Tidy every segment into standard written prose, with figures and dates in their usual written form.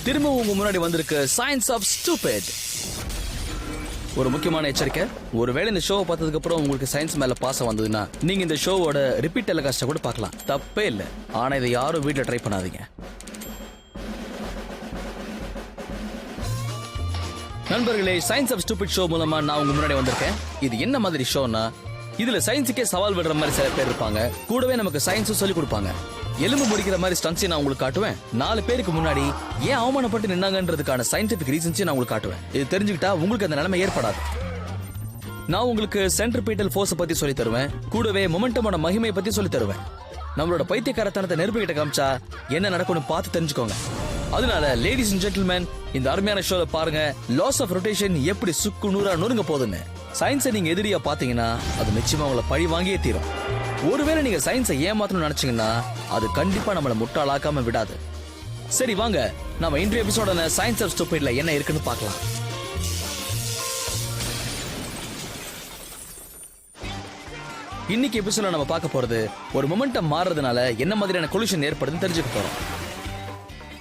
திரும்ப உங்க முன்னாடி வந்திருக்கு சயின்ஸ் ஆஃப் ஸ்டூபிட். ஒரு முக்கியமான எச்சரிக்கை, ஒருவேளை இந்த ஷோவை பார்த்ததுக்கு அப்புறம் உங்களுக்கு சயின்ஸ் மேல பாசம் வந்ததுன்னா நீங்க இந்த ஷோவோட ரிப்பீட் டெலிகாஸ்ட கூட பார்க்கலாம், தப்பே இல்லை. ஆனா இதை யாரும் வீட்டில் ட்ரை பண்ணாதீங்க. நண்பர்களே, சயின்ஸ் ஆஃப் ஸ்டூபிட் ஷோ மூலமா நான் உங்க முன்னாடி வந்திருக்கேன். இது என்ன மாதிரி ஷோனா, இதுல சயின்ஸுக்கே சவால் விடுற மாதிரி சில பேர் இருப்பாங்க, கூடவே நமக்கு சயின்ஸும் சொல்லி கொடுப்பாங்க. எலும்பு முடிக்கிற மாதிரி ஸ்டன்ட்ஸ் நான் உங்களுக்கு காட்டுவேன். 4 பேருக்கு முன்னாடி ஏன் அவமானப்பட்டு நின்னாங்கன்றதுக்கான சயின்டிபிக் ரீசன்ஸ் நான் உங்களுக்கு காட்டுவேன். இது தெரிஞ்சுக்கிட்டா உங்களுக்கு அந்த நிலைமை ஏற்படாது. நான் உங்களுக்கு சென்ட்ரிபீட்டல் ஃபோர்ஸ் பத்தி சொல்லி தருவேன், கூடவே மொமெண்டமோட மகிமை பத்தி சொல்லி தருவேன். நம்மளோட பைத்தியக்காரத்தனத்தை நெருப்புகிட்ட காமிச்சா என்ன நடக்கும்னு பார்த்து தெரிஞ்சுக்கோங்க. அதனால லேடிஸ் அண்ட் ஜென்டில்மேன், இந்த அருமையான ஷோல பாருங்க லாஸ் ஆஃப் ரொட்டேஷன் எப்படி சுக்கு நூறா நொறுங்க போகுதுன்னு. சயின்ஸை நீங்க எதிரியா பாத்தீங்கன்னா அது நிச்சயமா உங்களை பழி வாங்கியே தீரும். ஒருவேளை நீங்க சயின்ஸை ஏமாத்தணும்னு நினைச்சீங்கன்னா அது கண்டிப்பா நம்மளை முட்டாளாக்காம விடாது. சரி வாங்க, நம்ம இன்றைய எபிசோட சயின்ஸ் ஆஃப் ஸ்டூபிட்ல என்ன இருக்குன்னு பார்க்கலாம். இன்னைக்கு எபிசோட நம்ம பார்க்க போறது ஒரு மொமெண்டம் மாறுறதுனால என்ன மாதிரியான கொலிஷன் ஏற்படுதுன்னு தெரிஞ்சுக்க போறோம்.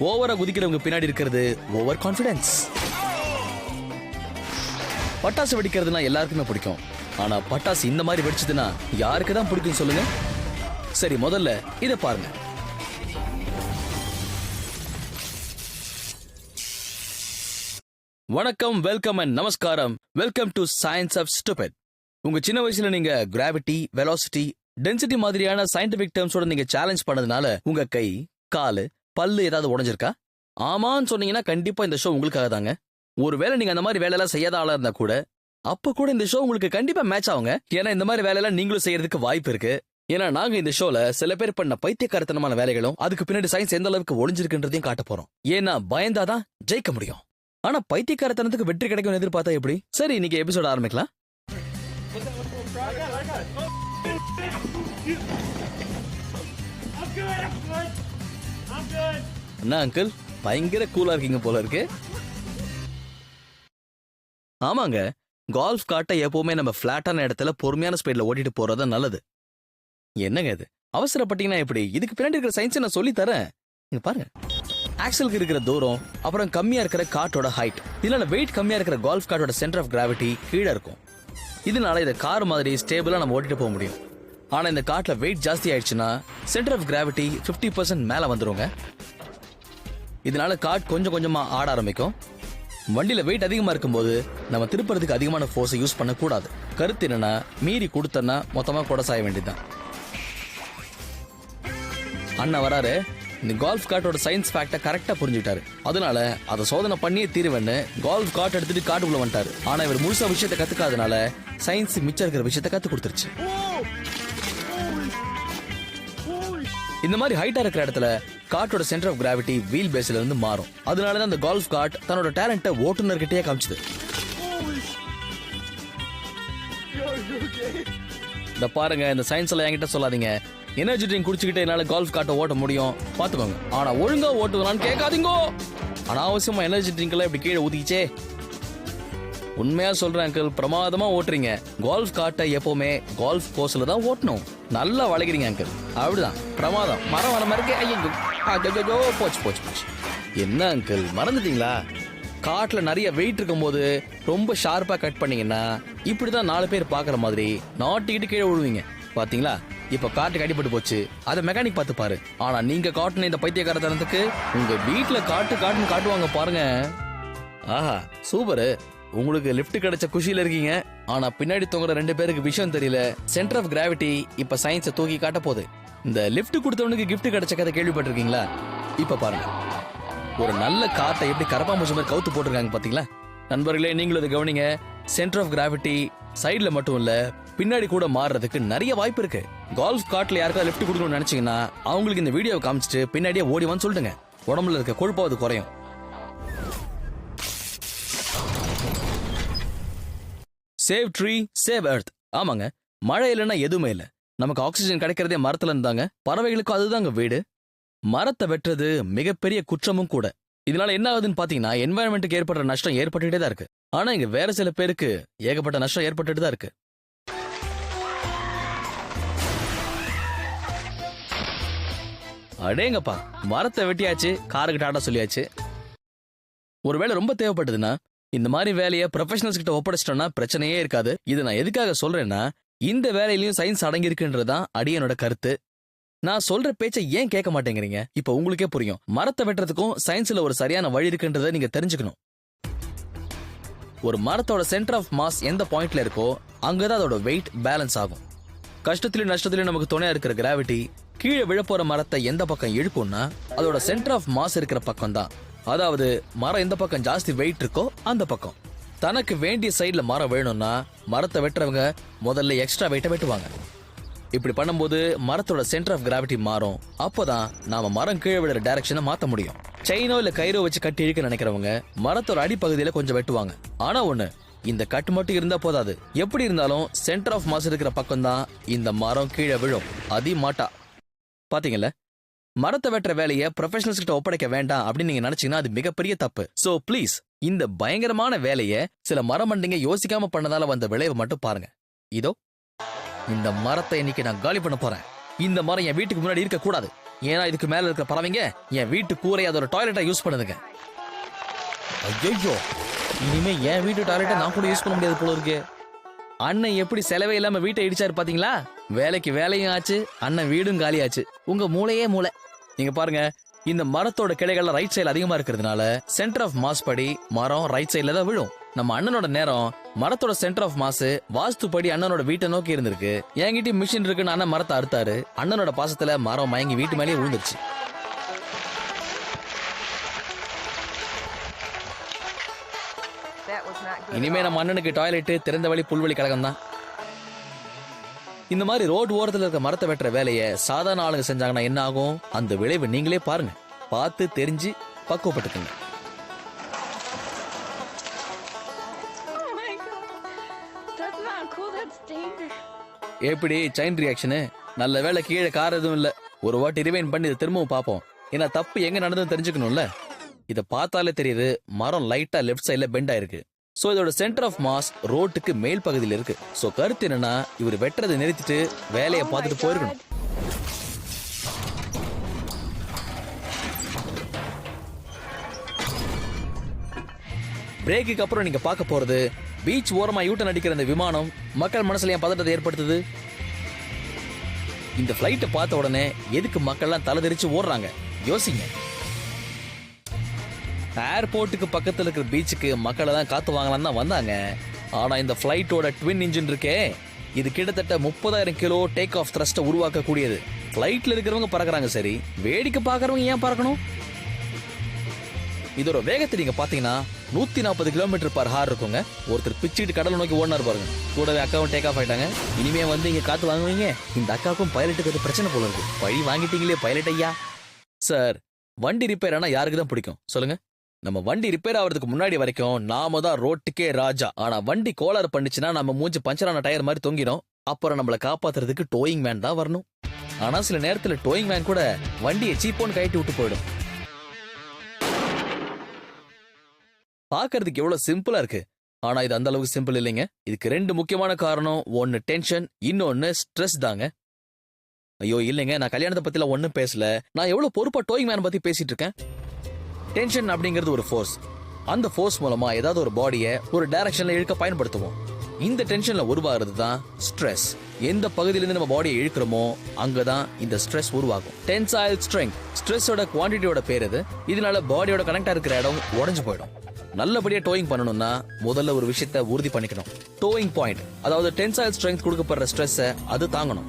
ஓவரா குதிக்கிறவங்க பின்னாடி இருக்கிறது ஓவர் கான்பிடன்ஸ். பட்டாசு வெடிக்கிறதுனா எல்லாருக்குமே பிடிக்கும், ஆனா பட்டாசு இந்த மாதிரி வெடிச்சதுன்னா யாருக்கு தான் பிடிக்கும் சொல்லுங்க. சரி, முதல்ல இத பாருங்க. வணக்கம், வெல்கம் அண்ட் நமஸ்காரம். Welcome to science of stupid. உங்க சின்ன வயசுல நீங்க கிராவிட்டி, வெலாசிட்டி, டென்சிட்டி மாதிரியான சயின்டிபிக் டேர்ம்ஸோட நீங்க சேலஞ்ச் பண்ணதுனால உங்க கை, காலு, பல்லு ஏதாவது உடைஞ்சிருக்கா? ஆமான்னு சொன்னீங்கன்னா கண்டிப்பா இந்த ஷோ உங்களுக்காக தாங்க. ஒருவேளை நீங்க அந்த மாதிரி வேலையெல்லாம் செய்யாத ஆளா இருந்தா கூட அப்ப கூட இந்த ஷோ உங்களுக்கு கண்டிப்பா மேட்ச் ஆகுங்க. ஏன்னா இந்த மாதிரி வேலையெல்லாம் நீங்களும் செய்யறதுக்கு வாய்ப்பு இருக்கு. ஏன்னா நாங்க இந்த ஷோல சில பேர் பண்ண பைத்தியக்காரத்தனமான வேலைகளும் அதுக்கு பின்னாடி சயின்ஸ் எந்த அளவுக்கு ஒளிஞ்சிருக்குன்றதையும் காட்ட போறோம். ஏன்னா பயந்தாதான் ஜெயிக்க முடியும். ஆனா பைத்தியக்காரத்தனத்துக்கு வெற்றி கிடைக்கும் எதிர்பார்த்தா எப்படி? சரி, இன்னைக்கு எபிசோட ஆரம்பிக்கலாம். என்ன அங்கிள், பயங்கர கூலா இருக்கீங்க போல இருக்கு. ஆமாங்க, கால்ஃப் காட்டை எப்பவுமே நம்ம பிளாட்டான இடத்துல பொறுமையான ஸ்பீட்ல ஓட்டிட்டு போறது நல்லது. என்னங்க இது, அவசரப்பட்டீங்கன்னா எப்படி? இதுக்கு பின்னாடி இருக்கிற சயின்ஸ் நான் சொல்லி தரேன். இங்க பாருங்க, ஆக்சலுக்கு இருக்கிற தூரம், அப்புறம் கம்மியா இருக்கிற காட்டோட ஹைட், இதனால வெயிட் கம்மியா இருக்கிற கால்ஃப் காட்டோட சென்டர் ஆஃப் கிராவிட்டி கீழே இருக்கும். இதனால இதை கார் மாதிரி ஸ்டேபிளா நம்ம ஓட்டிட்டு போக முடியும். ஆனா இந்த காட்டுல வெயிட் ஜாஸ்தி ஆயிடுச்சுன்னா சென்டர் ஆஃப் கிராவிட்டி 50% மேல வந்துருங்க. இதனால காட் கொஞ்சம் கொஞ்சமா ஆட ஆரம்பிக்கும். வண்டியில வெயிட் அதிகமா இருக்கும்போது நம்ம திருப்பறதுக்கு அதிகமான ஃபோர்ஸை யூஸ் பண்ணக்கூடாது. கருத்து என்னன்னா, மீறி கொடுத்தனா மொத்தமா கூட சாய வேண்டியதுதான். அண்ணா வராரு, இந்த கால்ஃப் காட்டோட சயின்ஸ் ஃபேக்டை கரெக்டா புரிஞ்சுக்கிட்டாரு. அதனால அதை சோதனை பண்ணியே தீருவேன்னு கால்ஃப் காட் எடுத்துட்டு காட்டுக்குள்ள வந்துட்டாரு. ஆனா இவர் முழுசா விஷயத்தை கத்துக்காதனால சயின்ஸ் மிச்சம் இருக்கிற விஷயத்தை கத்து கொடுத்துருச்சு. இந்த மாதிரி ஹைட்டா இருக்கிற இடத்துல காட்டோட சென்டர் ஆஃப் கிராவிட்டி வீல் பேஸ்ல இருந்து மாறும். அதனாலதான் அந்த கால்ஃப் காட் தன்னோட டேலண்ட்டை ஓட்டுநர்கிட்டயே காமிச்சது. இந்த பாருங்க, இந்த சயின்ஸ் எல்லாம் என்கிட்ட சொல்லாதீங்க. எனர்ஜி ட்ரிங்க் குடிச்சுக்கிட்டு என்னால கால்ஃப் காட்டை ஓட்ட முடியும் பாத்துக்கோங்க, ஆனா ஒழுங்கா ஓட்டுவதான்னு கேட்காதீங்க. அனாவசியமா எனர்ஜி ட்ரிங்க் எல்லாம் இப்படி கீழே ஊதிச்சே. உண்மையா சொல்றேன் அங்கிள், பிரமாதமா ஓட்டுறீங்க. கால்ஃப் காட்டை எப்பவுமே கால்ஃப் கோர்ஸ்ல தான் ஓட்டணும். நல்லா வளைக்கிறீங்க அங்கிள், அப்படிதான் பிரமாதம். மரம் வர மாதிரி ஐயோ போச்சு போச்சு போச்சு. என்ன அங்கிள், மறந்துட்டீங்களா? காட்டுல நிறைய வெயிட் இருக்கும் போது ரொம்ப ஷார்ப்பா கட் பண்ணீங்கன்னா இப்படிதான் 4 பேர் பாக்குற மாதிரி நாட்டிக்கிட்டு கீழே விழுவீங்க. பாத்தீங்களா, இப்ப காட்டுக்கு அடிபட்டு போச்சு, அதை மெக்கானிக் பார்த்து பாரு. ஆனா நீங்க காட்டுன இந்த பைத்தியக்காரத்தனத்துக்கு உங்க வீட்டுல காட்டுன்னு காட்டுவாங்க பாருங்க. ஆஹா, சூப்பரு. உங்களுக்கு லிஃப்ட் கிடைச்ச குஷியில இருக்கீங்க. ஆனா பின்னாடி தொங்குற 2 பேருக்கு விஷயம் தெரியல. சென்டர் ஆஃப் கிராவிட்டி இப்ப சயின்ஸை தூக்கி காட்ட போகுது. இந்த லிஃப்ட் கொடுத்தவனுக்கு கிஃப்ட் கிடைச்ச கதை கேள்விப்பட்டிருக்கீங்களா? இப்ப பாருங்க, ஒரு நல்ல காட்டை எப்படி கரப்பாம்பூச்சி மாதிரி கவுத்து போட்டிருக்காங்க பாத்தீங்களா? நண்பர்களே, நீங்களும் இதை கவனிங்க. சென்டர் ஆஃப் கிராவிட்டி சைட்ல மட்டும் இல்ல, பின்னாடி கூட மாறுறதுக்கு நிறைய வாய்ப்பு இருக்கு. கால்ஃப் காட்ல யாருக்காவது லிஃப்ட் கொடுக்கணும்னு நினைச்சீங்கன்னா அவங்களுக்கு இந்த வீடியோ காமிச்சிட்டு பின்னாடியே ஓடிவான்னு சொல்லிடுங்க. உடம்புல இருக்க கொழுப்பாவது குறையும். Save tree, save earth. ஆமாங்க, மழை இல்லைன்னா எதுவுமே இல்லை. நமக்கு ஆக்சிஜன் கிடைக்கிறதே மரத்துல இருந்தாங்க. பறவைகளுக்கும் அதுதாங்க வீடு. மரத்தை வெட்டுறது மிகப்பெரிய குற்றமும் கூட. இதனால என்ன ஆகுதுன்னு பாத்தீங்கன்னா, என்வாயன்மெண்ட்டுக்கு ஏற்படுற நஷ்டம் ஏற்பட்டுட்டே தான் இருக்கு. ஆனா இங்க வேற சில பேருக்கு ஏகப்பட்ட நஷ்டம் ஏற்பட்டுட்டு தான் இருக்கு. அடேங்கப்பா, மரத்தை வெட்டியாச்சு, காருக்கு டாடா சொல்லியாச்சு. ஒரு வேலை ரொம்ப தேவைப்பட்டதுன்னா இந்த மாதிரி வேலையை ப்ரொஃபஷனல்ஸ் கிட்ட ஒப்படைச்சிட்டோம்னா பிரச்சனையே இருக்காது. இது நான் எதுக்காக சொல்றேன்னா, இந்த வேலையிலயும் சயின்ஸ் அடங்கி இருக்குன்றதுதான் அடியனோட கருத்து. நான் சொல்ற பேச்சை ஏன் கேட்க மாட்டேங்கிறீங்க? இப்ப உங்களுக்கே புரியும். மரத்தை வெட்டுறதுக்கும் சயின்ஸ்ல ஒரு சரியான வழி இருக்குன்றதை நீங்க தெரிஞ்சுக்கணும். ஒரு மரத்தோட சென்டர் ஆஃப் மாஸ் எந்த பாயிண்ட்ல இருக்கோ அங்கதான் அதோட வெயிட் பேலன்ஸ் ஆகும். கஷ்டத்திலும் நஷ்டத்திலும் நமக்கு துணையா இருக்கிற கிராவிட்டி கீழே விழப்போற மரத்தை எந்த பக்கம் இழுக்கும்னா அதோட சென்டர் ஆஃப் மாஸ் இருக்கிற பக்கம் தான். அதாவது மரம் எந்த பக்கம் ஜாஸ்தி வெயிட் இருக்கோ அந்த பக்கம். தனக்கு வேண்டிய சைட்ல மரம் வேணும்னா மரத்தை வெட்டுறவங்க முதல்ல எக்ஸ்ட்ரா வெயிட்டை வெட்டுவாங்க. இப்படி பண்ணும்போது மரத்தோட சென்டர் ஆஃப் கிராவிட்டி மாறும். அப்பதான் நாம மரம் கீழே விழுற டைரக்ஷனை மாத்த முடியும். செயினோ இல்ல கயிறோ வச்சு கட்டி இழுக்க நினைக்கிறவங்க மரத்தோட அடிப்பகுதியில கொஞ்சம் வெட்டுவாங்க. ஆனா ஒண்ணு, இந்த கட்டு மட்டும் இருந்தா போதாது. எப்படி இருந்தாலும் சென்டர் ஆஃப் மாஸ் இருக்கிற பக்கம் தான் இந்த மரம் கீழே விழும். அதி மாட்டா. பாத்தீங்கல்ல, மரத்தை வெட்டுற வேலையை ப்ரொஃபஷனல்ஸ் கிட்ட ஒப்படைக்க வேண்டாம் அப்படின்னு நீங்க நினைச்சீங்கன்னா அது மிகப்பெரிய தப்பு. சோ ப்ளீஸ், இந்த பயங்கரமான வேலையை சில மரமண்டிங்க யோசிக்காம பண்ணதால வந்த விளைவை மட்டும் பாருங்க. இதோ இந்த மரத்தை இன்னைக்கு நான் காலி பண்ண போறேன். இந்த மரம் என் வீட்டுக்கு முன்னாடி இருக்க கூடாது. ஏன்னா இதுக்கு மேல இருக்கிற பறவைங்க என் வீட்டு கூரை அதோட டாய்லெட்டா யூஸ் பண்ணுதுங்க. ஐயோ, இனிமே என் வீட்டு டாய்லெட்டை நான் கூட யூஸ் பண்ண முடியாது போல இருக்கு. அண்ணன் எப்படி செலவே இல்லாம வீட்டை இடிச்சாரு பாத்தீங்களா? வேலைக்கு வேலையும் ஆச்சு, அண்ணன் வீடும் காலியாச்சு. உங்க மூளையே மூளை. நீங்க பாருங்க, இந்த மரத்தோட கிளைகள்ல ரைட் சைடு அதிகமா இருக்கிறதுனால சென்டர் ஆஃப் மாஸ் படி மரம் ரைட் சைட்ல தான் விழும். நம்ம அண்ணனோட நேரம் மரத்தோட சென்டர் ஆஃப் மாஸ் வாஸ்து படி அண்ணனோட வீட்டை நோக்கி இருந்திருக்கு. என்கிட்ட மிஷின் இருக்குன்னு அண்ணன் மரத்தை அறுத்தாரு. அண்ணனோட பாசத்துல மரம் மயங்கி வீட்டு மேலேயே விழுந்துருச்சு. இனிமே நம்ம அண்ணனுக்கு டாய்லெட் திறந்த வழி புல்வெளி கழகம் தான். இந்த மாதிரி ரோடு ஓரத்துல இருக்க மரத்தை வெட்டுற வேலையை சாதாரண ஆளுங்க செஞ்சாங்கன்னா என்ன ஆகும்? அந்த விளைவு நீங்களே பாருங்க. பார்த்து தெரிஞ்சு பக்குவப்பட்டுக்குங்க. எப்படி செயின் ரியாக்ஷனு? நல்ல வேலை கீழே கார் எதுவும் இல்ல. ஒரு வாட்டி ரிவைன் பண்ணி இதை திரும்பவும் பார்ப்போம். ஏன்னா தப்பு எங்க நடந்ததுன்னு தெரிஞ்சுக்கணும்ல. இதை பார்த்தாலே தெரியுது மரம் லைட்டா லெஃப்ட் சைட்ல பெண்ட் ஆயிருக்கு. சோ இதோட சென்டர் ஆஃப் மாஸ் ரோட்டுக்கு மேல் பகுதியில் இருக்கு. சோ கருத்து என்னன்னா, இவர் வெட்டுறதை நிறுத்திட்டு வேலையை பார்த்துட்டு போயிருக்கணும். பிரேக்குக்கு அப்புறம் நீங்க பார்க்க போறது பீச் ஓரமா யூட்டன் அடிக்கிற இந்த விமானம் மக்கள் மனசுல ஏன் பதட்டத்தை ஏற்படுத்துது? இந்த பிளைட்டை பார்த்த உடனே எதுக்கு மக்கள்லாம் தலைதெரிச்சு ஓடுறாங்க? யோசிங்க. ஏர்போர்ட்டுக்கு பக்கத்துல இருக்கிற பீச்சுக்கு மக்களை தான் காத்து வாங்கலாம் தான் வந்தாங்க. ஆனா இந்த பிளைட்டோட ட்வின் இன்ஜின் இருக்கே, இது கிட்டத்தட்ட 30,000 கிலோ டேக் ஆஃப் த்ரஸ்ட உருவாக்க கூடியது. பிளைட்ல இருக்கிறவங்க பறக்குறாங்க, சரி, வேடிக்கை பார்க்கறவங்க ஏன் பறக்கணும்? இதோட வேகத்தை நீங்க பாத்தீங்கன்னா 140 கிலோமீட்டர் பர் ஹார் இருக்குங்க. ஒருத்தர் பிச்சுட்டு கடலை நோக்கி ஓடினார் பாருங்க. கூடவே அக்காவும் டேக் ஆஃப் ஆயிட்டாங்க. இனிமே வந்து இங்க காத்து வாங்குவீங்க. இந்த அக்காவுக்கும் பைலட்டுக்கு அது பிரச்சனை போல இருக்கு. பழி வாங்கிட்டீங்களே பைலட் ஐயா. சார், வண்டி ரிப்பேர் ஆனா யாருக்கு தான் பிடிக்கும் சொல்லுங்க? நம்ம வண்டி ரிப்பேர் ஆகிறதுக்கு முன்னாடி வரைக்கும் நாம தான் ரோட்டுக்கே ராஜா. ஆனா வண்டி கோளாறு பண்ணுச்சுன்னா நம்ம மூஞ்சி பஞ்சரான டயர் மாதிரி தொங்கிடும். அப்புறம் நம்மளை காப்பாத்துறதுக்கு டோயிங் வேன் தான் வரணும். ஆனா சில நேரத்துல டோயிங் வேன் கூட வண்டியை சீப்போன்னு கட்டி விட்டு போயிடும். பாக்குறதுக்கு எவ்வளவு சிம்பிளா இருக்கு, ஆனா இது அந்த அளவுக்கு சிம்பிள் இல்லைங்க. இதுக்கு 2 முக்கியமான காரணம். ஒன்னு டென்ஷன், இன்னொன்னு ஸ்ட்ரெஸ் தாங்க. ஐயோ இல்லைங்க, நான் கல்யாணத்தை பத்தில ஒன்னும் பேசல. நான் எவ்வளவு பொறுப்பா டோயிங் வேன் பத்தி பேசிட்டு இருக்கேன். டென்ஷன் அப்படிங்கிறது ஒரு ஃபோர்ஸ். அந்த ஃபோர்ஸ் மூலமா ஏதாவது ஒரு பாடியை ஒரு டைரக்ஷன்ல இழுக்க பயன்படுத்துவோம். இந்த டென்ஷன்ல உருவாகிறது தான் ஸ்ட்ரெஸ். எந்த பகுதியிலிருந்து நம்ம பாடியை இழுக்கிறோமோ அங்கதான் இந்த ஸ்ட்ரெஸ் உருவாகும். டென்சைல் ஸ்ட்ரெங்த் ஸ்ட்ரெஸ்ஸோட குவான்டிட்டியோட பேர் இது. இதனால பாடியோட கனெக்டா இருக்கிற இடம் உடைஞ்சு போயிடும். நல்லபடியா டோயிங் பண்ணணும்னா முதல்ல ஒரு விஷயத்தை உறுதி பண்ணிக்கணும். டோயிங் பாயிண்ட், அதாவது டென்சைல் ஸ்ட்ரெங்த் கொடுக்கப்படுற ஸ்ட்ரெஸ் அது தாங்கணும்.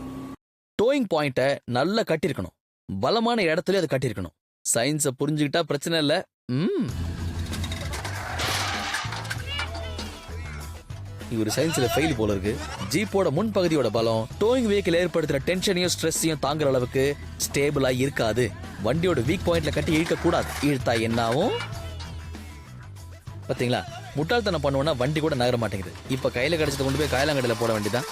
டோயிங் பாயிண்ட்டை நல்லா கட்டிருக்கணும். பலமான இடத்துல அது கட்டிருக்கணும். சயின்ஸை புரிஞ்சுக்கிட்டா பிரச்சனை இல்ல. இவர் சயின்ஸ்ல ஃபெயில் போல இருக்கு. ஜீப்போட முன்பகுதியோட பலம் டோயிங் வெஹிக்கிள் ஏற்படுத்துற டென்ஷனையும் ஸ்ட்ரெஸ்ஸையும் தாங்குற அளவுக்கு ஸ்டேபிளா இருக்காது. வண்டியோட வீக் பாயிண்ட்ல கட்டி இழுக்க கூடாது. இழுத்தா என்னாவும் பாத்தீங்களா? முட்டாள்தனம் பண்ணுவோம்னா வண்டி கூட நகர மாட்டேங்குது. இப்ப கையில கிடைச்சது கொண்டு போய் காயலாங்கடையில போட வேண்டியதான்.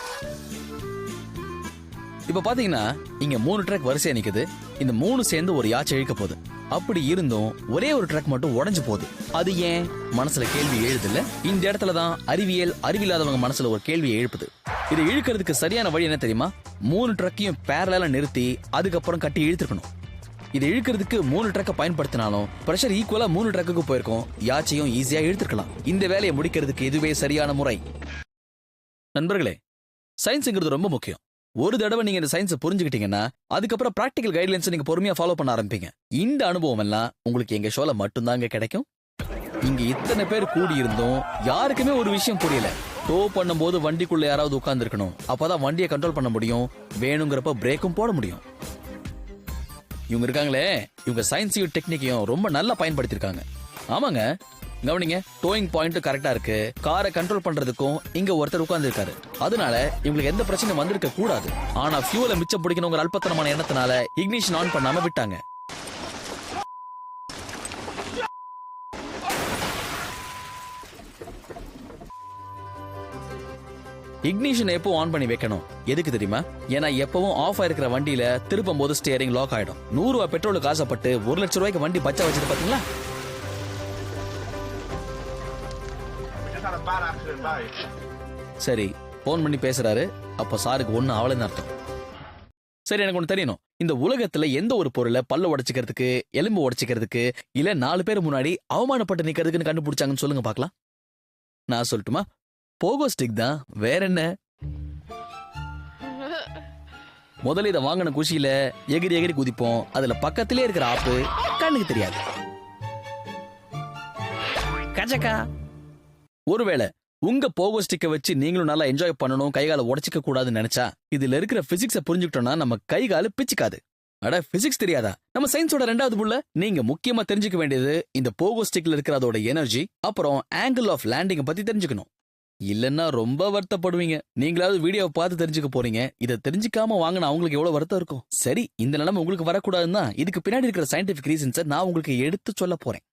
இப்ப பாத்தீங்கன்னா இங்க 3 ட்ரக் வரிசையா நிக்குது. இந்த 3 சேர்ந்து ஒரு யாச்சை இழுக்க போகுது. அப்படி இருந்தும் ஒரே ஒரு ட்ரக் மட்டும் உடைஞ்சு போகுது. அது ஏன்? மனசுல கேள்வி எழுதுல. இந்த இடத்துலதான் அறிவில்லாதவங்க மனசுல ஒரு கேள்வியை எழுப்புது. இதை இழுக்கிறதுக்கு சரியான வழி என்ன தெரியுமா? 3 ட்ரக்கையும் பேரலா நிறுத்தி அதுக்கப்புறம் கட்டி இழுத்துக்கணும். இதை இழுக்கிறதுக்கு 3 ட்ரக்கை பயன்படுத்தினாலும் பிரஷர் ஈக்குவலா 3 ட்ரக்குக்கு போயிருக்கும். யாச்சையும் ஈஸியா இழுத்துக்கலாம். இந்த வேலையை முடிக்கிறதுக்கு இதுவே சரியான முறை. நண்பர்களே, சயின்ஸ்ங்கிறது ரொம்ப முக்கியம். ஒரு தடவை நீங்க இந்த சயின்ஸை புரிஞ்சுக்கிட்டீங்கன்னா அதுக்கப்புறம் பிராக்டிகல் கைட்லைன்ஸ் நீங்க பொறுமையா ஃபாலோ பண்ண ஆரம்பிப்பீங்க. இந்த அனுபவம் எல்லாம் உங்களுக்கு எங்க ஷோல மட்டும்தாங்க கிடைக்கும். இங்க இத்தனை பேர் கூடி இருந்தும் யாருக்குமே ஒரு விஷயம் புரியல. டோ பண்ணும்போது வண்டிக்குள்ள யாராவது உட்கார்ந்து இருக்கணும். அப்பதான் வண்டியை கண்ட்ரோல் பண்ண முடியும். வேணுங்கிறப்ப பிரேக்கும் போட முடியும். இவங்க இருக்காங்களே, இவங்க சயின்ஸையும் டெக்னிக்கையும் ரொம்ப நல்லா பயன்படுத்திருக்காங்க. ஆமாங்க, கவனிங்க, டோயிங் பாயிண்ட் கரெக்டா இருக்கு. காரை கண்ட்ரோல் பண்றதுக்கும் இங்க ஒருத்தர் உட்கார்ந்து இருக்காரு. அதனால இவங்களுக்கு எந்த பிரச்சனையும் வந்திருக்க கூடாது. ஆனா ஃபியூலை மிச்சம் பிடிக்கணுங்கிற அல்பத்தனமான எண்ணத்தினால இக்னிஷன் ஆன் பண்ணாம விட்டாங்க. இக்னிஷன் எப்போ ஆன் பண்ணி வைக்கணும் எதுக்கு தெரியுமா? ஏன்னா எப்பவும் ஆஃப் ஆயிருக்கிற வண்டியில திருப்பும் போது ஸ்டியரிங் லாக் ஆயிடும். 100 ரூபாய் பெட்ரோலுக்கு ஆசைப்பட்டு 1 லட்சம் ரூபாய்க்கு வண்டி பச்சா வச்சது பாத்தீங்களா? சரி, போன் பண்ணி பேசுறாரு. அப்ப சாருக்கு ஒண்ணு அவளைன்னு அர்த்தம். சரி, எனக்கு ஒண்ணு தெரியணும். இந்த உலகத்துல எந்த ஒரு பொருளை பல்ல உடைச்சிக்கிறதுக்கு, எலும்பு உடைச்சிக்கிறதுக்கு, இல்ல 4 பேர் முன்னாடி அவமானப்பட்டு நிக்கிறதுக்குன்னு கண்டுபிடிச்சாங்கன்னு சொல்லுங்க பாக்கலாம். நான் சொல்லட்டுமா? போகோ ஸ்டிக் தான், வேற என்ன? முதல்ல இதை வாங்கின குஷியில எகிரி எகிரி குதிப்போம். அதுல பக்கத்திலே இருக்கிற ஆப்பு கண்ணுக்கு தெரியாது. கஜக்கா. ஒருவேளை உங்க போகோ ஸ்டிக்கை வச்சு நீங்களும் நல்லா என்ஜாய் பண்ணணும், கைகால உடைச்சிக்க கூடாதுன்னு நினைச்சா இதுல இருக்கிற பிசிக்ஸை புரிஞ்சுக்கிட்டோம்னா நம்ம கைகால பிச்சுக்காது. அட, பிசிக்ஸ் தெரியாதா? நம்ம சயின்ஸோட 2வது புள்ள. நீங்க முக்கியமா தெரிஞ்சுக்க வேண்டியது இந்த போகோ ஸ்டிக்ல இருக்கிற அதோட எனர்ஜி, அப்புறம் ஆங்கிள் ஆஃப் லேண்டிங் பத்தி தெரிஞ்சுக்கணும். இல்லன்னா ரொம்ப வருத்தப்படுவீங்க. நீங்களாவது வீடியோவை பார்த்து தெரிஞ்சுக்க போறீங்க. இதை தெரிஞ்சுக்காம வாங்கின அவங்களுக்கு எவ்வளவு வருத்தம் இருக்கும். சரி, இந்த நிலைமை உங்களுக்கு வரக்கூடாதுன்னா இதுக்கு பின்னாடி இருக்கிற சயின்டிபிக் ரீசன்ஸை நான் உங்களுக்கு எடுத்து சொல்ல போறேன்.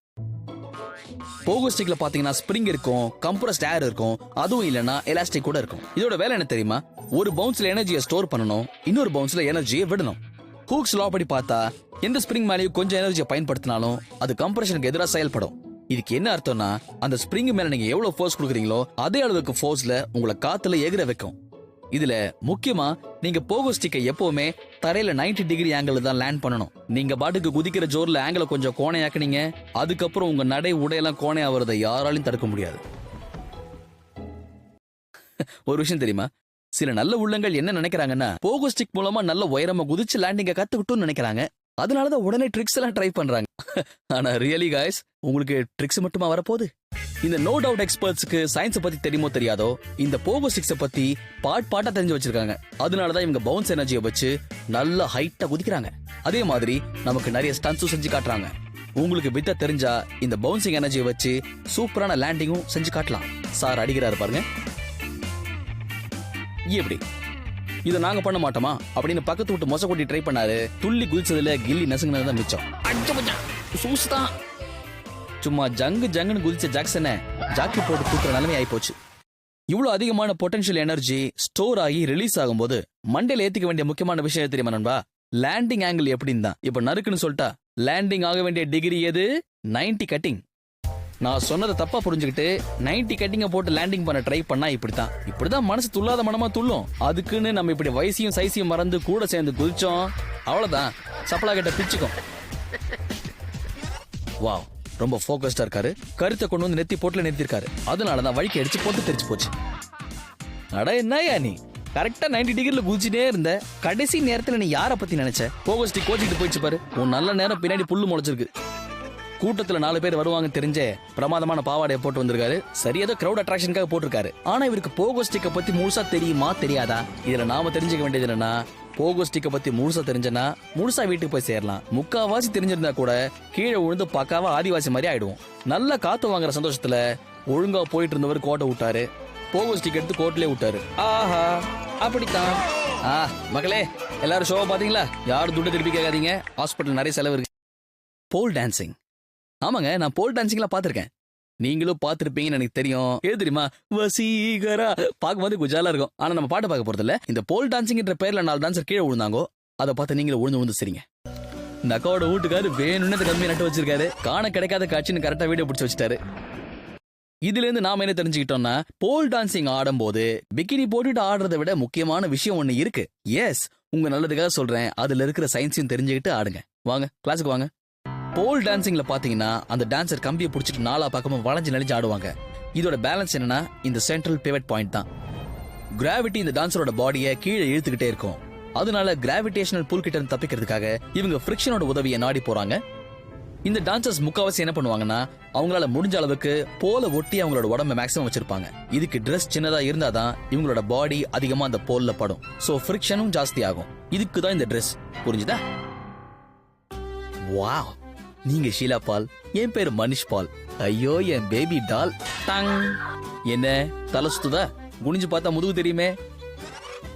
போகோ ஸ்டிக்ல பாத்தீங்கன்னா ஸ்ப்ரிங் இருக்கும், கம்ப்ரஸ்ட் ஏர் இருக்கும், அதுவும் இல்லனா எலாஸ்டிக் கூட இருக்கும். இதோட வேலை என்ன தெரியுமா? ஒரு பவுன்ஸ்ல எனர்ஜியை ஸ்டோர் பண்ணணும், இன்னொரு பவுன்ஸ்ல எனர்ஜியை விடணும். ஹூக்ஸ் லா படி பார்த்தா எந்த ஸ்ப்ரிங் மேலேயும் கொஞ்சம் எனர்ஜியை பயன்படுத்தினாலும் அது கம்ப்ரஷனுக்கு எதிராக செயல்படும். இதுக்கு என்ன அர்த்தம்னா, அந்த ஸ்ப்ரிங் மேல நீங்க எவ்வளவு ஃபோர்ஸ் கொடுக்குறீங்களோ அதே அளவுக்கு ஃபோர்ஸ்ல உங்களை காத்துல எகிர வைக்கும். இதுல முக்கியமா நீங்க போகோ ஸ்டிக்கை எப்பவுமே தரையில 90 டிகிரி ஆங்கிள் தான் லேண்ட் பண்ணணும். நீங்க பாட்டுக்கு குதிக்கிற ஜோர்ல ஆங்கிள கொஞ்சம் கோணையாக்குனீங்க, அதுக்கப்புறம் உங்க நடை உடையெல்லாம் கோணை ஆவறதை யாராலையும் தடுக்க முடியாது. ஒரு விஷயம் தெரியுமா? சில நல்ல உள்ளங்கள் என்ன நினைக்கிறாங்கன்னா, போகோ ஸ்டிக் மூலமா நல்ல உயரமா குதிச்சு லேண்டிங்க கத்துக்கிட்டோம்னு நினைக்கிறாங்க. அதனாலதான் உடனே ட்ரிக்ஸ் எல்லாம் ட்ரை பண்றாங்க. ஆனா ரியலி காய்ஸ், உங்களுக்கு ட்ரிக்ஸ் மட்டுமா வரப்போகுது? இந்த நோ டவுட் எக்ஸ்பர்ட்ஸ்க்கு சயின்ஸ் பத்தி தெரியுமோ தெரியாதோ, இந்த போகோ ஸ்டிக்ஸை பத்தி பாட்டா தெரிஞ்சு வச்சிருக்காங்க. அதனாலதான் இவங்க பவுன்ஸ் எனர்ஜியை வச்சு நல்ல ஹைட்டா குதிக்கிறாங்க. அதே மாதிரி நமக்கு நிறைய ஸ்டன்ஸும் செஞ்சு காட்டுறாங்க. உங்களுக்கு வித்த தெரிஞ்சா இந்த பவுன்சிங் எனர்ஜியை வச்சு சூப்பரான லேண்டிங்கும் செஞ்சு காட்டலாம். சார் அடிக்கிறாரு பாருங்க. எப்படி இதை நாங்க பண்ண மாட்டோமா அப்படின்னு பக்கத்து விட்டு மொச கொட்டி ட்ரை பண்ணாரு. துள்ளி குதிச்சதுல கில்லி நசுங்கினதான் மிச்சம். சூஸ்தான். சும்மா ஜங்குன்னு குதிச்ச ஜாக்சனை ஜாக்கி போட்டு தூக்குற நிலைமை ஆயி போச்சு. இவ்வளவு அதிகமான பொட்டன்ஷியல் எனர்ஜி ஸ்டோர் ஆகி ரிலீஸ் ஆகும் போது மண்டையில ஏத்திக்க வேண்டிய முக்கியமான விஷயம் தெரியுமா நண்பா? லேண்டிங் ஆங்கிள் எப்படின்னு தான். இப்ப நறுக்குன்னு சொல்லிட்டா லேண்டிங் ஆக வேண்டிய டிகிரி எது? 90 கட்டிங். நான் சொன்னதை தப்பா புரிஞ்சுக்கிட்டு 90 கட்டிங்க போட்டு லேண்டிங் பண்ண ட்ரை பண்ணா இப்படிதான் மனசு துள்ளாத மனமா துள்ளும். அதுக்குன்னு நம்ம இப்படி வயசையும் சைஸையும் மறந்து கூட சேர்ந்து குதிச்சோம், அவ்வளவுதான் சப்பலா கிட்ட பிச்சுக்கும். வாவ், ரொம்ப போக்கஸ்டா இருக்காரு. கருத்தை கொண்டு வந்து நெத்தி போட்டுல நிறுத்திருக்காரு. அதனாலதான் வழிக்கு அடிச்சு போட்டு தெரிச்சு போச்சு. அட என்னயா நீ கரெக்டா 90 டிகிரில குதிச்சுட்டே இருந்த, கடைசி நேரத்துல நீ யார பத்தி நினைச்ச? போகஸ்டி கோச்சிட்டு போயிடுச்சு பாரு. உன் நல்ல நேரம் பின்னாடி புல்லு முளைச்சிருக்கு. கூட்டத்துல 4 பேர் வருவாங்க தெரிஞ்சே பிரமாதமான பாவாடையை போட்டு வந்திருக்காரு. சரியாத கிரௌட் அட்ராக்ஷனுக்காக போட்டிருக்காரு. ஆனா இவருக்கு போகோ ஸ்டிக்கை பத்தி முழுசா தெரியுமா தெரியாதா? இதுல நாம தெரிஞ்சுக்க வேண்டியது என்னன்னா, போகோ ஸ்டிக்கை பத்தி முழுசா தெரிஞ்சனா முழுசா வீட்டுக்கு போய் சேரலாம். முக்காவாசி தெரிஞ்சிருந்தா கூட கீழே விழுந்து பக்காவா ஆதிவாசி மாதிரி ஆயிடுவோம். நல்ல காத்து வாங்குற சந்தோஷத்துல ஒழுங்கா போயிட்டு இருந்தவர் கோட்டை விட்டாரு. போகோ ஸ்டிக் எடுத்து கோட்லயே விட்டாரு. ஆஹா, அப்படித்தான். மக்களே, எல்லாரும் ஷோவை பாத்தீங்களா? யாரும் துட்டு திருப்பி கேட்காதீங்க, ஹாஸ்பிட்டல் நிறைய செலவு இருக்கு. போல் டான்சிங். ஆமாங்க, நான் போல் டான்சிங்லாம் பாத்திருக்கேன். நீங்களும் பாத்திருப்பீங்கன்னு எனக்கு தெரியும். ஏது தெரியுமா? வசீகரா பார்க்கும்போது குஜாலா இருக்கும். ஆனா நம்ம பாட்டு பார்க்க போறது இல்ல. இந்த போல் டான்சிங்ன்ற பேர்ல 4 டான்சர் கீழே விழுந்தாங்கோ. அதை பார்த்து நீங்களும் விழுந்து சரிங்க. இந்த அக்காவோட வீட்டுக்காரு வேணும்னு கம்மி நட்டு வச்சிருக்காரு. காண கிடைக்காத காட்சின்னு கரெக்டா வீடியோ பிடிச்சி வச்சிட்டாரு. இதுல இருந்து நாம என்ன தெரிஞ்சுக்கிட்டோம்னா, போல் டான்சிங் ஆடும் போது பிகினி போட்டுட்டு ஆடுறதை விட முக்கியமான விஷயம் ஒண்ணு இருக்கு. எஸ், உங்க நல்லதுக்காக சொல்றேன். அதுல இருக்கிற சயின்ஸையும் தெரிஞ்சுக்கிட்டு ஆடுங்க. வாங்க கிளாஸுக்கு வாங்க. போல் டான்சிங்ல பாத்தீங்கன்னா அந்த டான்சர் கம்பியை பிடிச்சிட்டு நாலா பக்கமும் வளைஞ்சு நெளிஞ்சு ஆடுவாங்க. இதோட பேலன்ஸ் என்னன்னா இந்த சென்ட்ரல் பிவட் பாயிண்ட் தான். கிராவிட்டி இந்த டான்சரோட பாடியை கீழே இழுத்துக்கிட்டே இருக்கும். அதனால கிராவிடேஷனல் புல் கிட்ட இருந்து தப்பிக்கிறதுக்காக இவங்க ஃபிரிக்ஷனோட உதவியை நாடி போறாங்க. இந்த டான்சர்ஸ் முக்காவாசி என்ன பண்ணுவாங்கன்னா அவங்களால முடிஞ்ச அளவுக்கு போல ஒட்டி அவங்களோட உடம்ப மேக்ஸிமம் வச்சிருப்பாங்க. இதுக்கு ட்ரெஸ் சின்னதா இருந்தாதான் இவங்களோட பாடி அதிகமா அந்த போல்ல படும். சோ ஃபிரிக்ஷனும் ஜாஸ்தி ஆகும். இதுக்கு தான் இந்த ட்ரெஸ். புரிஞ்சுதா? வாவ், நீங்க ஷீலா பால், என் பேரு மனிஷ் பால். ஐயோ என் பேபி டால். டங். என்ன தலை சுத்துதா? குனிஞ்சு பார்த்தா முதுகு தெரியுமே.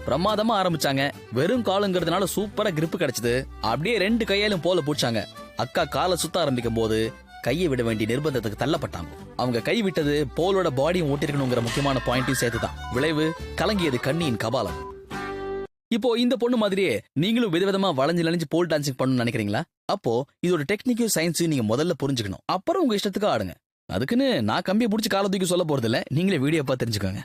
பிரமாதமா ஆரம்பிச்சாங்க. வெறும் காலுங்கிறதுனால சூப்பரா கிரிப் கிடைச்சது. அப்படியே 2 கையாலும் போல பூச்சாங்க. அக்கா காலை சுத்த ஆரம்பிக்கும் போது கையை விட வேண்டிய நிர்பந்தத்துக்கு தள்ளப்பட்டாங்க. அவங்க கை விட்டது போலோட பாடியும் ஓட்டிருக்கணுங்கிற முக்கியமான பாயிண்டையும் சேர்த்துதான். விளைவு கலங்கியது கண்ணியின் கபாலம். இப்போ இந்த பொண்ணு மாதிரியே நீங்களும் விதவிதமா வளைஞ்சு நெளிஞ்சு போல் டான்சிங் பண்ணணும்னு நினைக்கிறீங்களா? அப்போ இதோட டெக்னிக்கும் சயின்ஸையும் நீங்க முதல்ல புரிஞ்சுக்கணும். அப்புறம் உங்க இஷ்டத்துக்கு ஆடுங்க. அதுக்குன்னு நான் கம்பியை பிடிச்சி காலை தூக்கி சொல்ல போறது இல்ல. நீங்களே வீடியோ பார்த்து தெரிஞ்சுக்கோங்க.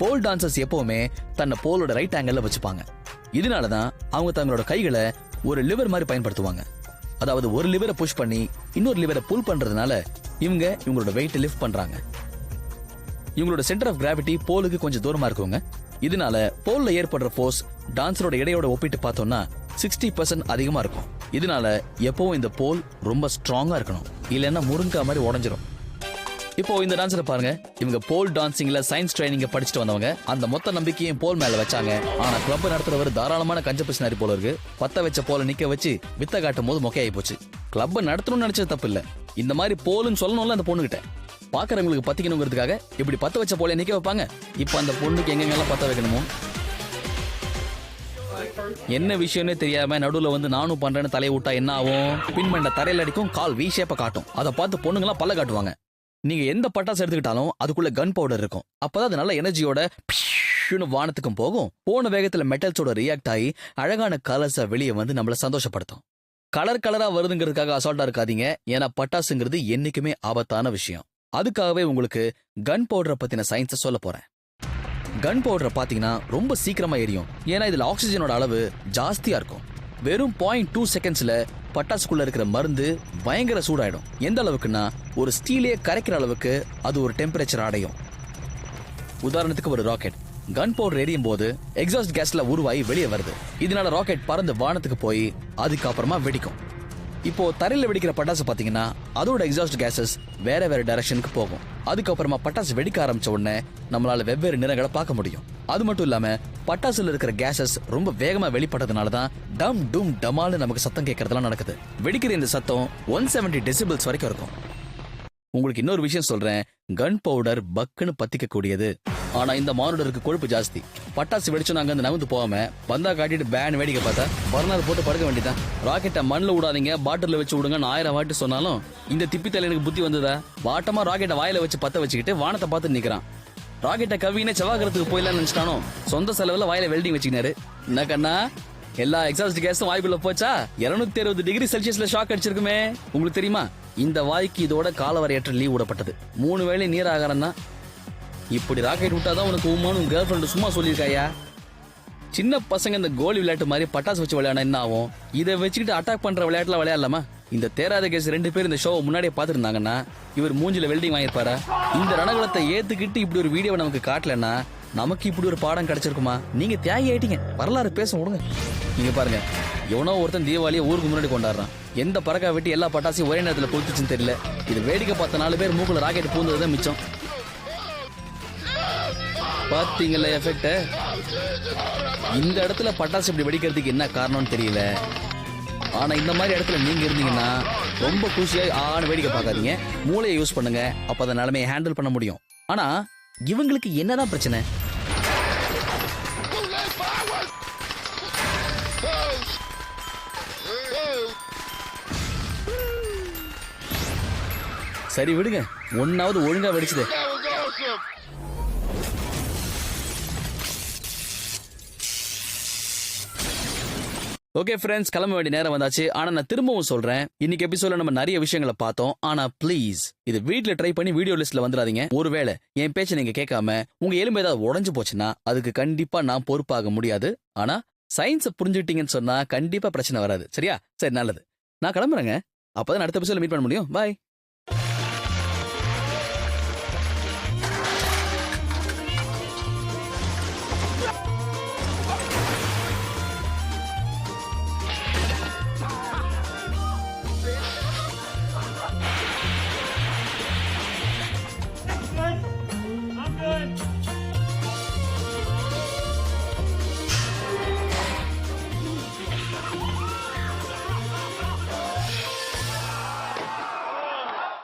போல் டான்சர்ஸ் எப்பவுமே தன்னை போலோட ரைட் ஆங்கிள் வச்சுப்பாங்க. இதனாலதான் அவங்க தங்களோட கைகளை ஒரு லிவர் மாதிரி பயன்படுத்துவாங்க. அதாவது ஒரு லிவரை புஷ் பண்ணி இன்னொரு லிவரை புல் பண்றதுனால இவங்களோட வெயிட் லிஃப்ட் பண்றாங்க. இவங்களோட சென்டர் ஆஃப் கிராவிட்டி போலுக்கு கொஞ்சம் தூரமா இருக்குங்க. இதனால போல்ல ஏற்படுற ஃபோர்ஸ் டான்சரோட எடையோட ஒப்பிட்டு பார்த்தோம்னா 60% அதிகமா இருக்கும். இதனால எப்பவும் இந்த போல் ரொம்ப ஸ்ட்ராங்கா இருக்கணும். இல்லைன்னா முருங்கா மாதிரி உடஞ்சிரும். இப்போ இந்த டான்ஸரை பாருங்க. இவங்க போல் டான்சிங்ல சயின்ஸ் ட்ரைனிங் படிச்சுட்டு வந்தவங்க. அந்த மொத்த நம்பிக்கையும் போல் மேல வச்சாங்க. ஆனா கிளப் நடத்துறவர் தாராளமான கஞ்ச பிசினாரி போல இருக்கு. பத்த வச்ச போல நிக்க வச்சு வித்த காட்டும் போது மொக்கையாயி போச்சு. கிளப் நடத்தணும்னு நினைச்சது தப்பு இல்ல. இந்த மாதிரி போல்னு சொல்லணும்ல அந்த பொண்ணுகிட்ட. பாக்குறவங்களுக்கு பத்திக்கணுங்கிறதுக்காக இப்படி பத்த வச்ச போல நிக்க வைப்பாங்க. இப்ப அந்த பொண்ணுக்கு எங்கெங்கெல்லாம் பத்த வைக்கணுமோ என்ன விஷயம்னே தெரியாம நடுவுல வந்து நானும் பண்றேன்னு தலையை விட்டா என்ன ஆகும்? பின்மண்ட தரையில அடிக்கும், கால் வி ஷேப்ப காட்டும். அதை பார்த்து பொண்ணுங்களாம் பல்ல காட்டுவாங்க. நீங்க எந்த பட்டாசு எடுத்துக்கிட்டாலும் அதுக்குள்ள கன் பவுடர் இருக்கும். அப்பதான் அது நல்ல எனர்ஜியோட வானத்துக்கும் போகும். போன வேகத்துல மெட்டல்ஸோட ரியாக்ட் ஆகி அழகான கலர்ஸா வெளியே வந்து நம்மள சந்தோஷப்படுத்தும். கலரா வருதுங்கிறதுக்காக அசால்ட்டா இருக்காதீங்க. ஏன்னா பட்டாசுங்கிறது என்னைக்குமே ஆபத்தான விஷயம். அதுக்காகவே உங்களுக்கு கன் பவுடரை பத்தின சயின்ஸை சொல்ல போறேன். கன் பவுடரை பாத்தீங்கன்னா ரொம்ப சீக்கிரமா எரியும். ஏன்னா இதுல ஆக்சிஜனோட அளவு ஜாஸ்தியா இருக்கும். வெறும் 0.2 செகண்ட்ஸ்ல பட்டாசுக்குள்ள இருக்கிற மருந்து பயங்கர சூடாயிடும். எந்த அளவுக்குன்னா ஒரு ஸ்டீலே கரைக்கிற அளவுக்கு அது ஒரு டெம்பரேச்சர் அடையும். உதாரணத்துக்கு ஒரு ராக்கெட் கன் பவுடர் எரியும் போது எக்ஸாஸ்ட் கேஸ்ல உருவாகி வெளியே வருது. இதனால ராக்கெட் பறந்து வானத்துக்கு போய் அதுக்கப்புறமா வெடிக்கும். இப்போ தரையில வெடிக்கிற பட்டாசு பாத்தீங்கன்னா அதோட எக்ஸாஸ்ட் கேசஸ் வேற டைரக்ஷனுக்கு போகும். அதுக்கப்புறமா பட்டாசு வெடிக்க ஆரம்பிச்ச உடனே நம்மளால வெவ்வேறு நிறங்களை பார்க்க முடியும். அது மட்டும் இல்லாம பட்டாசுல இருக்கிற கேசஸ் ரொம்ப வேகமா வெளிப்பட்டதுனாலதான் டம் டும் டமால்னு நமக்கு சத்தம் கேட்கறதெல்லாம் நடக்குது. வெடிக்கிற இந்த சத்தம் 170 டெசிபிள்ஸ் வரைக்கும் இருக்கும். உங்களுக்கு இன்னொரு விஷயம் சொல்றேன். கன் பவுடர் பக்குன்னு பத்திக்க கூடியது. ஆனா இந்த மானுடருக்கு கொழுப்பு ஜாஸ்தி. பட்டாசு வெடிச்சு நாங்க நகர்ந்து போகாம பந்தா காட்டிட்டு பேன் வேடிக்கை பார்த்தா பர்னர் போட்டு படுக்க வேண்டியதான். ராக்கெட்டை மண்ணில் விடாதீங்க, பாட்டில் வச்சு விடுங்கன்னு 1000 வாட்டி சொன்னாலும் இந்த திப்பித்தலை எனக்கு புத்தி வந்ததா? வாட்டமா ராக்கெட்டை வாயில வச்சு பத்த வச்சுக்கிட்டு வானத்தை பார்த்து நிக்கிறான். ராக்கெட்டை கவினே செவ்வாய்க்கிரகத்துக்கு போயிடலாம்னு நினைச்சிட்டானோ சொந்த செலவுல வாயில வெல்டிங் வச்சுக்கினாரு. என்ன கண்ணா, எல்லா எக்ஸாஸ்ட் கேஸும் வாய்க்குள்ள போச்சா? 260 டிகிரி செல்சியஸ்ல ஷாக் அடிச்சிருக்குமே. உங்களுக்கு தெரியுமா? இந்த வாய்க்கு இதோட காலவரையற்ற லீவ் விடப்பட்டது. 3 வேளை நீர் ஆகாரம் தான். இப்படி ராக்கெட் விட்டாதான் உனக்கு உமானு உன் கேர்ள் ஃப்ரெண்டு சும்மா சொல்லியிருக்காயா? சின்ன பசங்க இந்த கோலி விளையாட்டு மாதிரி பட்டாசு வச்சு விளையாட என்ன ஆகும்? இதை வச்சுக்கிட்டு அட்டாக் பண்ற விளையாட்டுல விளையாடலாமா? இந்த தேராத கேஸ் 2 பேர் இந்த ஷோவை முன்னாடியே பார்த்துருந்தாங்கன்னா இவர் மூஞ்சில வெல்டிங் வாங்கியிருப்பாரா? இந்த ரணகலத்தை ஏத்துக்கிட்டு இப்படி ஒரு வீடியோவை நமக்கு காட்டலன்னா நமக்கு இப்படி ஒரு பாடம் கிடைச்சிருக்குமா? நீங்க தியாகி ஆயிட்டீங்க. வரலாறு பேச விடுங்க. நீங்க பாருங்க, எவனோ ஒருத்தன் தீபாவளியை ஊருக்கு முன்னாடி கொண்டாடுறான். எந்த பறக்கா வெட்டி எல்லா பட்டாசையும் ஒரே நேரத்தில் கொளுத்துச்சுன்னு தெரியல. இது வேடிக்கை பார்த்த 4 பேர் மூக்குல ராக்கெட் பூந்ததுதான் மிச்சம். பாத்தீங்கல்ல எஃபெக்ட்? இந்த இடத்துல பட்டாசு இப்படி வெடிக்கிறதுக்கு என்ன காரணம்னு தெரியல. ஆனா இந்த மாதிரி இடத்துல நீங்க இருந்தீங்கன்னா ரொம்ப குஷியா ஆன வேடிக்கை பார்க்காதீங்க. மூளையை யூஸ் பண்ணுங்க. அப்ப அந்த நிலைமையை ஹேண்டில் பண்ண முடியும். ஆனா இவங்களுக்கு என்னதான் பிரச்சனை? சரி விடுங்க, ஒன்னாவது ஒழுங்கா வெடிச்சுது. ஓகே ஃப்ரெண்ட்ஸ், கிளம்ப வேண்டிய நேரம் வந்தாச்சு. ஆனா நான் திரும்பவும் சொல்றேன், இன்னைக்கு எபிசோட்ல நம்ம நிறைய விஷயங்களை பார்த்தோம். ஆனா ப்ளீஸ் இது வீட்ல ட்ரை பண்ணி வீடியோ லிஸ்ட்ல வந்துடாதீங்க. ஒருவேளை என் பேச்சை நீங்க கேட்காம உங்க எலும்பு ஏதாவது உடைஞ்சு போச்சுன்னா அதுக்கு கண்டிப்பா நான் பொறுப்பாக முடியாது. ஆனா சயின்ஸை புரிஞ்சுக்கிட்டீங்கன்னு சொன்னா கண்டிப்பா பிரச்சனை வராது. சரியா? சரி, நல்லது. நான் கிளம்புறேங்க. அப்பதான் அடுத்த எபிசோட மீட் பண்ண முடியும். பாய்.